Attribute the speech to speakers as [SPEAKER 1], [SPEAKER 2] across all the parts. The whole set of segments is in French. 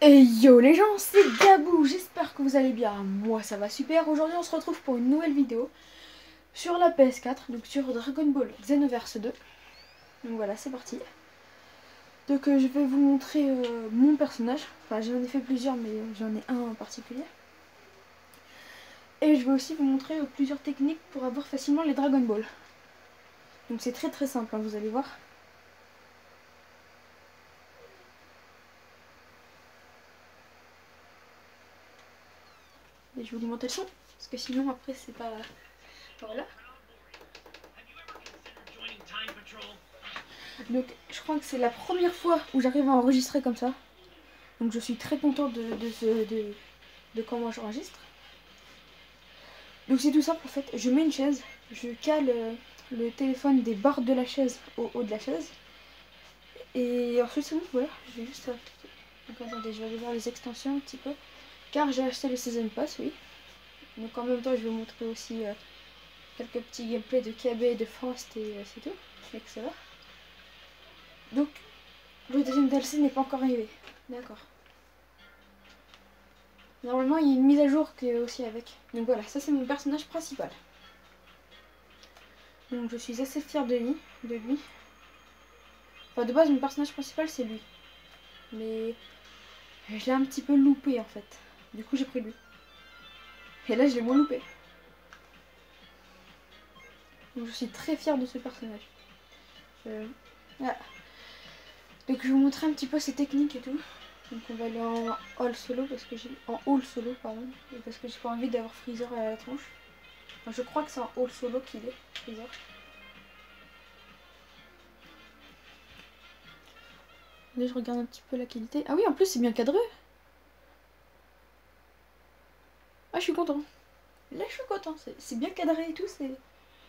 [SPEAKER 1] Et yo les gens, c'est Gabou, j'espère que vous allez bien, moi ça va super. Aujourd'hui on se retrouve pour une nouvelle vidéo sur la PS4, donc sur Dragon Ball Xenoverse 2. Donc voilà, c'est parti. Donc je vais vous montrer mon personnage, enfin j'en ai fait plusieurs mais j'en ai un en particulier. Et je vais aussi vous montrer plusieurs techniques pour avoir facilement les Dragon Ball. Donc c'est très simple, hein, vous allez voir. Et je vais vous monter le son, parce que sinon après c'est pas... Voilà. Donc je crois que c'est la première fois où j'arrive à enregistrer comme ça. Donc je suis très contente de comment j'enregistre. Donc c'est tout simple en fait, je mets une chaise, je cale le téléphone des barres de la chaise au haut de la chaise. Et ensuite c'est bon, voilà, je vais juste... Donc attendez, je vais aller voir les extensions un petit peu. Car j'ai acheté le Season Pass, oui. Donc en même temps je vais vous montrer aussi quelques petits gameplays de KB et de Frost et c'est tout. Excellent. Donc le deuxième DLC n'est pas encore arrivé. D'accord. Normalement il y a une mise à jour qui est aussi avec. Donc voilà, ça c'est mon personnage principal. Donc je suis assez fière de lui. Enfin de base mon personnage principal c'est lui. Mais je l'ai un petit peu loupé en fait. Du coup j'ai pris lui. Et là je l'ai moins loupé. Donc je suis très fière de ce personnage. Voilà. Donc je vais vous montrer un petit peu ses techniques et tout. Donc on va aller en all solo parce que j'ai. En all solo pardon. Parce que j'ai pas envie d'avoir Freezer à la tronche. Enfin, je crois que c'est en all solo qu'il est, Freezer. Là je regarde un petit peu la qualité. Ah oui en plus c'est bien cadré. Ah je suis content. Là je suis content. C'est bien cadré et tout, je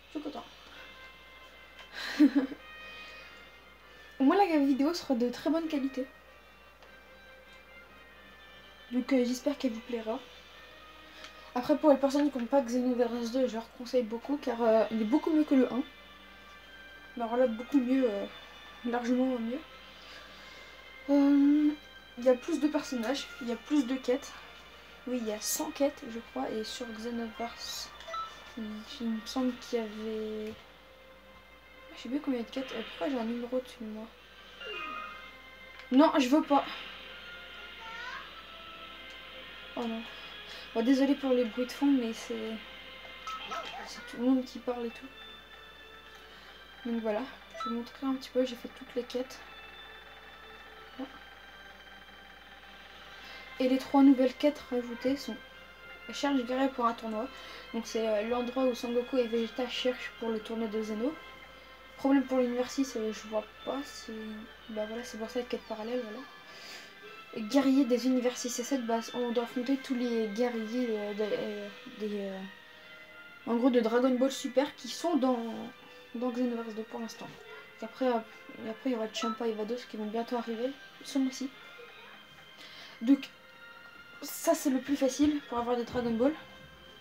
[SPEAKER 1] suis content. Au moins la vidéo sera de très bonne qualité. Donc j'espère qu'elle vous plaira. Après pour les personnes qui n'ont pas Xenoverse 2, je leur conseille beaucoup car il est beaucoup mieux que le 1. Mais alors là beaucoup mieux, largement mieux. Il y a plus de personnages, il y a plus de quêtes. Oui, il y a 100 quêtes je crois. Et sur Xenoverse, il me semble qu'il y avait... Je sais plus combien de quêtes. Pourquoi j'ai un numéro dessus de moi? Non, je veux pas. Oh non. Bon, désolé pour les bruits de fond, mais c'est tout le monde qui parle et tout. Donc voilà, je vais vous montrer un petit peu, j'ai fait toutes les quêtes. Et les 3 nouvelles quêtes rajoutées sont Cherche guerrier pour un tournoi. Donc c'est l'endroit où Sangoku et Vegeta cherchent pour le tournoi de Zeno. Problème pour l'université, je vois pas si... Bah voilà, c'est pour ça la quête parallèle, voilà. Guerrier des universités, c'est cette base. On doit affronter tous les guerriers en gros de Dragon Ball Super qui sont dans Xenoverse 2 pour l'instant. Et après il y aura Champa et Vados qui vont bientôt arriver, ce mois-ci. Donc ça c'est le plus facile pour avoir des Dragon Ball.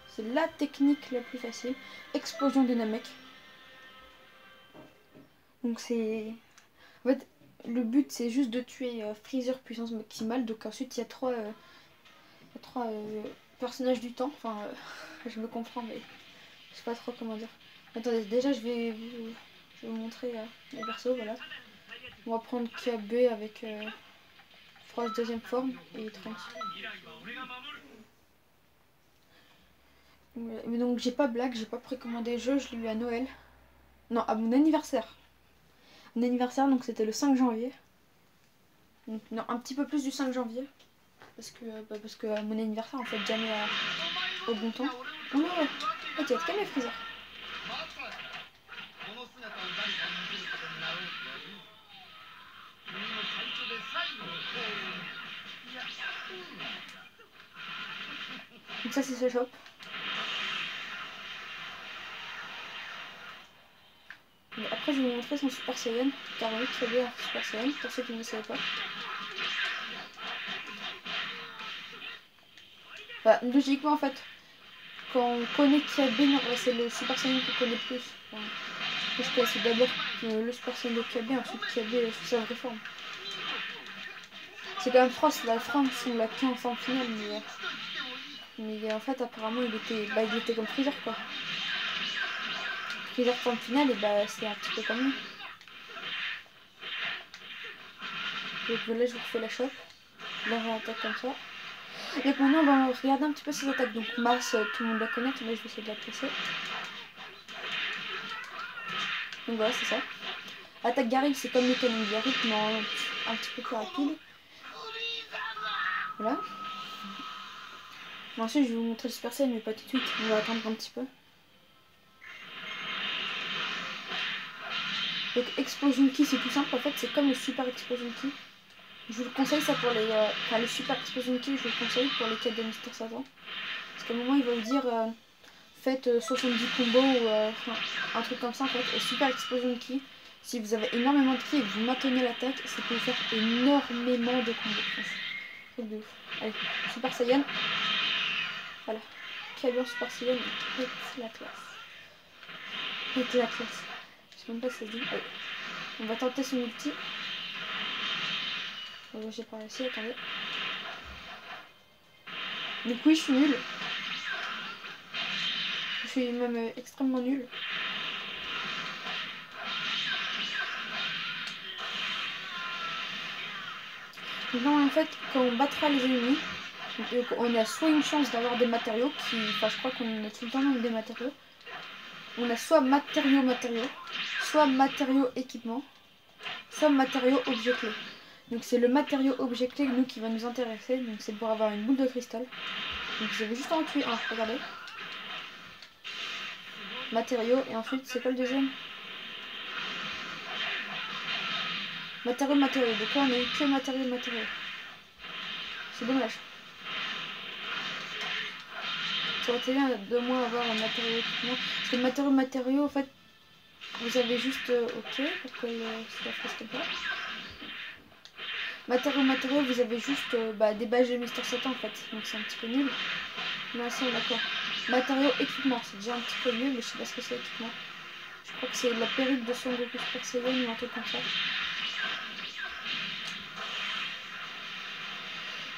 [SPEAKER 1] C'est la technique la plus facile. Explosion de Namek. Donc c'est... En fait, le but c'est juste de tuer Freezer puissance maximale. Donc ensuite il y a trois personnages du temps. Enfin, je me comprends mais je sais pas trop comment dire. Attendez, déjà je vais vous montrer les persos, voilà. On va prendre KB avec Frost deuxième forme et Trunks. Mais donc j'ai pas blague, j'ai pas précommandé le jeu, je l'ai eu à Noël. Non, à mon anniversaire. Mon anniversaire, donc c'était le 5 janvier. Donc, non, un petit peu plus du 5 janvier. Parce que mon anniversaire, en fait, jamais au bon temps. Oula, oh, tu vas te calmer, Freezer. Donc ça, c'est ce shop. Et après, je vais vous montrer son Super Saiyan. Car oui, très bien Super Saiyan, pour ceux qui ne le savaient pas. Bah, logiquement, en fait, quand on connaît Kyabé, c'est le Super Saiyan qu'on connaît le plus. Enfin, parce que c'est d'abord le Super Saiyan de Kyabé, ensuite Kyabé sous sa vraie forme. C'est quand même France, la France, on l'a qu'en en finale, mais en fait, apparemment, il était comme Freezer, quoi. Freezer en finale, et bah, c'est un petit peu comme lui. Donc voilà, je vous refais la chope. Là, on attaque comme ça. Et maintenant, on va regarder un petit peu ses attaques. Donc Mars, tout le monde la connaît, mais je vais essayer de la placer. Donc voilà, c'est ça. Attaque Gary, c'est comme le canon de Gary, mais un petit peu plus rapide. Voilà. Ensuite, je vais vous montrer le Super Saiyan, mais pas tout de suite. On va attendre un petit peu. Donc Explosion Ki, c'est tout simple. En fait, c'est comme le Super Explosion Ki. Je vous le conseille ça pour les... Enfin, le Super Explosion Ki, je vous le conseille pour les quêtes de Mister Satan. Parce qu'à un moment, il va vous dire... faites 70 combos ou un truc comme ça en fait. Et Super Explosion Ki, si vous avez énormément de ki et que vous maintenez l'attaque, ça peut vous faire énormément de combos. Truc de ouf. Allez, Super Saiyan. Voilà. Qui a bien Super Saiyan, pète la classe. Pète la classe. Je sais même pas si ça se dit. Allez. On va tenter son ulti. Oh, j'ai pas réussi, attendez. Donc oui, je suis nulle. Je suis même extrêmement nulle. Donc là, en fait, quand on battra les ennemis, donc, on a soit une chance d'avoir des matériaux, enfin je crois qu'on a tout le temps des matériaux. On a soit matériaux, soit matériaux équipement, soit matériaux objet clé. Donc c'est le matériau objet clé nous qui va nous intéresser. Donc c'est pour avoir une boule de cristal. Donc vous avez juste à en tuer un, regardez. Matériaux, et ensuite c'est quoi le deuxième? Matériaux. Donc là on a eu que matériaux. C'est dommage. Ça aurait été bien de moins avoir un matériau équipement. Parce que le matériau en fait, vous avez juste... ok, pourquoi ça reste pas. Matériaux, vous avez juste des badges de Mister Satan en fait. Donc c'est un petit peu nul. Non, c'est d'accord. Matériaux, équipement, c'est déjà un petit peu nul, mais je sais pas ce que c'est équipement. Je crois que c'est la perruque de Son Goku Super Saiyan ou un truc comme ça.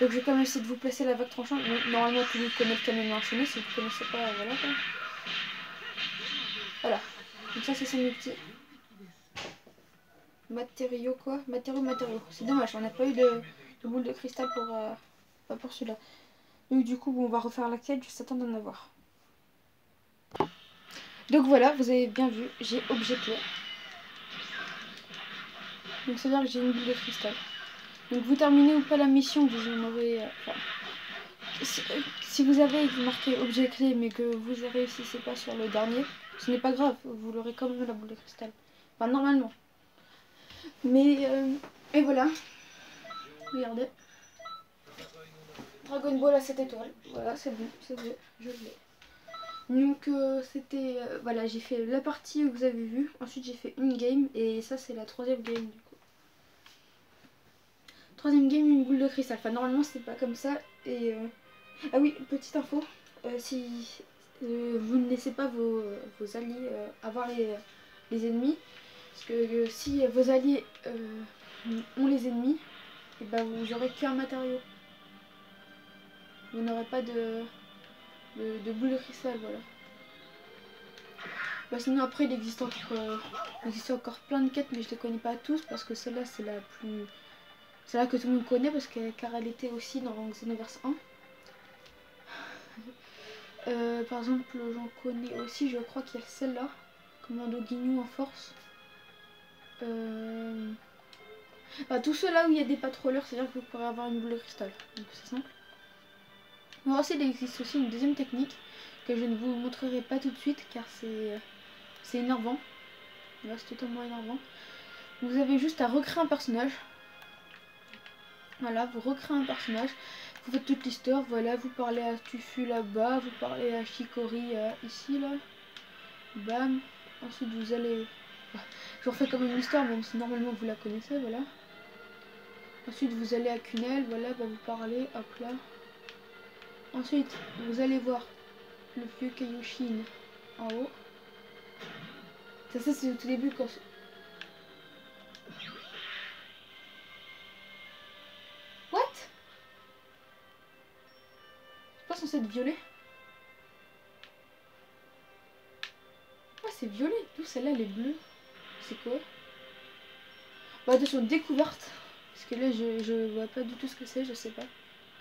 [SPEAKER 1] Donc je vais quand même essayer de vous placer la vague tranchante. Normalement tout le monde connaît le camion enchaîné, si vous ne connaissez pas, voilà quoi. Voilà. Donc ça c'est son ulti. Matériaux quoi? Matériaux. C'est dommage, on n'a pas eu de boule de cristal pour celui-là. Donc du coup bon, on va refaire la quête, juste attendre d'en avoir. Donc voilà, vous avez bien vu, j'ai objet clé. Donc c'est à dire que j'ai une boule de cristal. Donc vous terminez ou pas la mission, vous en aurez... si vous avez marqué objet clé mais que vous ne réussissez pas sur le dernier, ce n'est pas grave, vous l'aurez quand même la boule de cristal. Enfin normalement. Mais et voilà. Regardez. Dragon Ball à 7 étoiles. Voilà, c'est bon, je l'ai. Donc c'était... voilà, j'ai fait la partie que vous avez vue. Ensuite j'ai fait une game et ça c'est la troisième game du coup. Troisième game, une boule de cristal. Enfin normalement c'est pas comme ça. Et ah oui, petite info. Si vous ne laissez pas vos alliés avoir les ennemis, parce que si vos alliés ont les ennemis, et ben vous aurez qu'un matériau. Vous n'aurez pas de boule de cristal, voilà. Bah sinon après il existe encore plein de quêtes, mais je les connais pas tous parce que celle-là c'est la plus... C'est là que tout le monde connaît parce que car elle était aussi dans Xenoverse 1. Par exemple, j'en connais aussi, je crois qu'il y a celle-là, Commando Ginyu en force. Tous ceux-là où il y a des patrouilleurs, c'est-à-dire que vous pourrez avoir une boule de cristal. Donc c'est simple. Mais aussi, il existe aussi une deuxième technique que je ne vous montrerai pas tout de suite car c'est énervant. Là, c'est totalement énervant. Vous avez juste à recréer un personnage. Voilà, vous recréez un personnage. Vous faites toute l'histoire, voilà, vous parlez à Tufu là-bas, vous parlez à Shikori ici, là. Bam. Ensuite, vous allez... Je refais comme une histoire, même si normalement vous la connaissez, voilà. Ensuite, vous allez à Kunel, voilà, vous parlez, hop là. Ensuite, vous allez voir le vieux Kaioshin en haut. Ça c'est au tout début quand... What? censé être violet? Ah, c'est violet. D'où celle-là, elle est bleue. C'est quoi? Bon, attention, découverte. Parce que là, je vois pas du tout ce que c'est, je sais pas.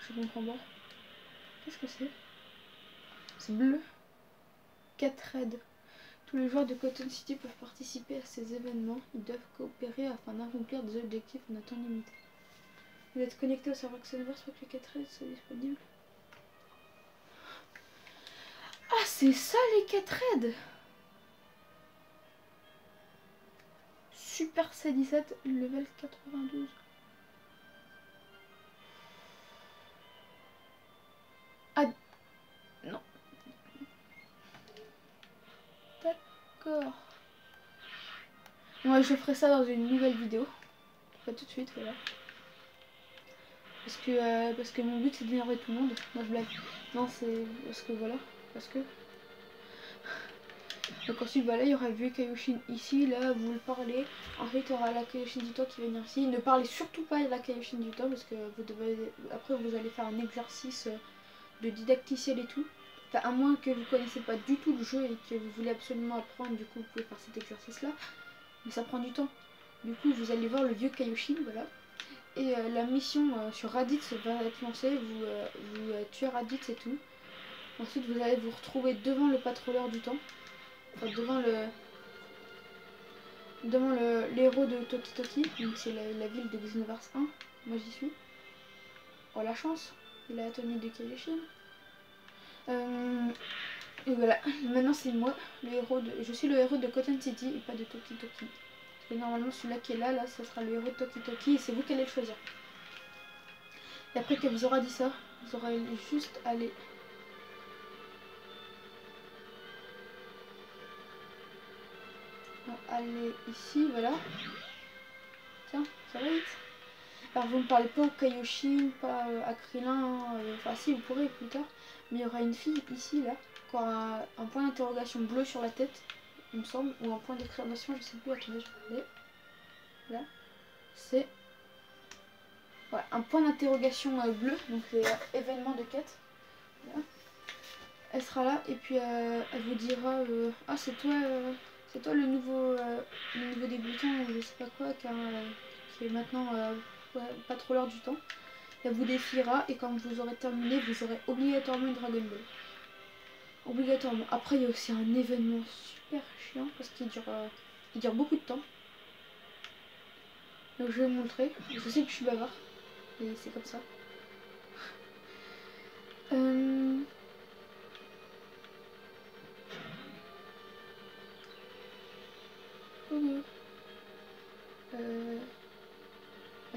[SPEAKER 1] Je comprends pas. Qu'est-ce que c'est? C'est bleu. 4 raids. Tous les joueurs de Cotton City peuvent participer à ces événements. Ils doivent coopérer afin d'accomplir des objectifs en un temps limité. Vous êtes connecté au serveur Xenoverse pour que les 4 raids soient disponibles. Ah, c'est ça les 4 raids! Super C17, level 92. Ah, non. D'accord. Moi, je ferai ça dans une nouvelle vidéo. Pas tout de suite, voilà. Parce que mon but c'est d'énerver tout le monde. Non, je blague. Non, c'est parce que voilà. Parce que. Donc ensuite, voilà, il y aura vieux Kaioshin ici, là, vous le parlez. Ensuite, il y aura la Kaioshin du temps qui va venir ici. Ne parlez surtout pas de la Kaioshin du temps parce que vous devez. Après, vous allez faire un exercice de didacticiel et tout. Enfin, à moins que vous connaissez pas du tout le jeu et que vous voulez absolument apprendre, du coup, vous pouvez faire cet exercice-là. Mais ça prend du temps. Du coup, vous allez voir le vieux Kaioshin, voilà. Et la mission sur Raditz va être lancée, vous tuez Raditz et tout. Ensuite vous allez vous retrouver devant le patroleur du temps. Enfin, devant l'héros de Toki Toki. Donc c'est la ville de Xenoverse 1. Moi j'y suis. Oh la chance, la tenue de Kaioshin. Et voilà, maintenant c'est moi, je suis le héros de Cotton City et pas de Toki Toki. Parce que normalement celui-là qui est là, ça sera le héros de Toki Toki et c'est vous qui allez le choisir. Et après qu'elle vous aura dit ça, vous aurez juste aller ici, voilà. Tiens, ça va vite. Alors vous ne parlez pas au Kaioshin, pas à Krillin, enfin si vous pourrez plus tard. Mais il y aura une fille ici, là, qui aura un point d'interrogation bleu sur la tête, il me semble, ou un point d'exclamation, je sais plus, attendez, je vais regarder. Là, c'est... Ouais, un point d'interrogation bleu, donc c'est événement de quête. Voilà. Elle sera là et puis elle vous dira ah c'est toi le nouveau débutant ou je sais pas quoi qui est maintenant patroleur du temps. Elle vous défiera et quand vous aurez terminé vous aurez obligatoirement une Dragon Ball. Obligatoirement. Après il y a aussi un événement super chiant parce qu'il dure beaucoup de temps. Donc je vais vous montrer. Je sais que je suis bavard et c'est comme ça.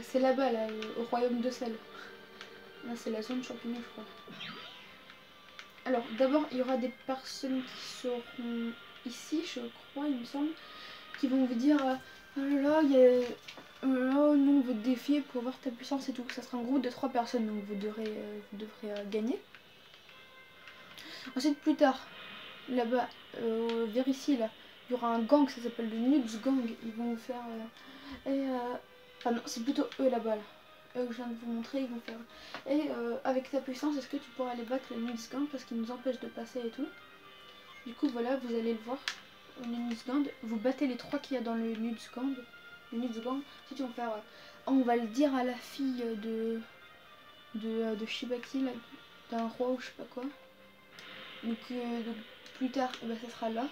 [SPEAKER 1] C'est là-bas, là, au royaume de sel. Là, c'est la zone champignon, je crois. Alors, d'abord, il y aura des personnes qui seront ici, je crois, il me semble, qui vont vous dire oh là là, nous on veut te défier pour voir ta puissance et tout. Ça sera un groupe de 3 personnes, donc vous devrez gagner. Ensuite, plus tard, là-bas, vers ici, là, il y aura un gang, ça s'appelle le Nuts Gang. Ils vont vous faire. Enfin, non, c'est plutôt eux là-bas, là. Eux que je viens de vous montrer, ils vont faire. Et avec ta puissance, est-ce que tu pourras aller battre le Nuts Gang parce qu'ils nous empêchent de passer et tout. Du coup, voilà, vous allez le voir. Le Nuts Gang, vous battez les 3 qu'il y a dans le Nuts Gang. Le Nuts Gang, ensuite ils vont faire. On va le dire à la fille de Shibaki, d'un roi ou je sais pas quoi. Donc plus tard, bah, ça sera là.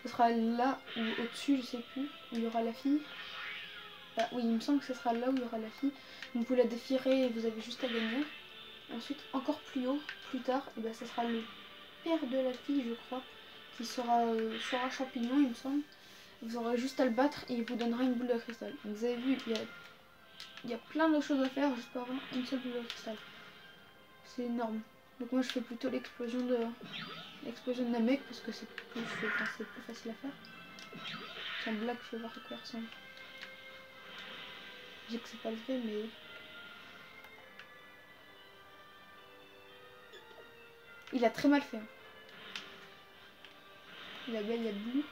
[SPEAKER 1] Ce sera là ou au-dessus, je sais plus, où il y aura la fille. Bah, oui, il me semble que ce sera là où il y aura la fille. Donc vous la défierez et vous avez juste à gagner. Ensuite, encore plus haut, plus tard, et bah, ça sera le père de la fille, je crois, qui sera champignon, il me semble. Vous aurez juste à le battre et il vous donnera une boule de cristal. Donc vous avez vu, il y a plein de choses à faire juste pour avoir une seule boule de cristal. C'est énorme. Donc moi je fais plutôt l'explosion de Namek parce que c'est plus facile à faire. C'est une blague, je vais voir à quoi il ressemble. Je dis que c'est pas le vrai, mais... Il a très mal fait. Il a Blue.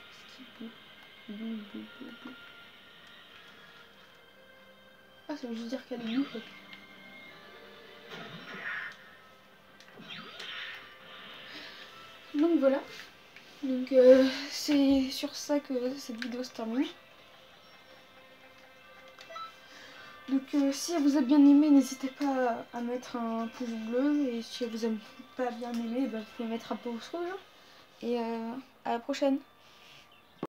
[SPEAKER 1] Blue. Ah, ça veut juste dire qu'elle est Blue. Donc voilà. Donc c'est sur ça que cette vidéo se termine. Donc si vous avez bien aimé, n'hésitez pas à mettre un pouce bleu. Et si vous n'avez pas bien aimé, vous pouvez mettre un pouce rouge. Et à la prochaine.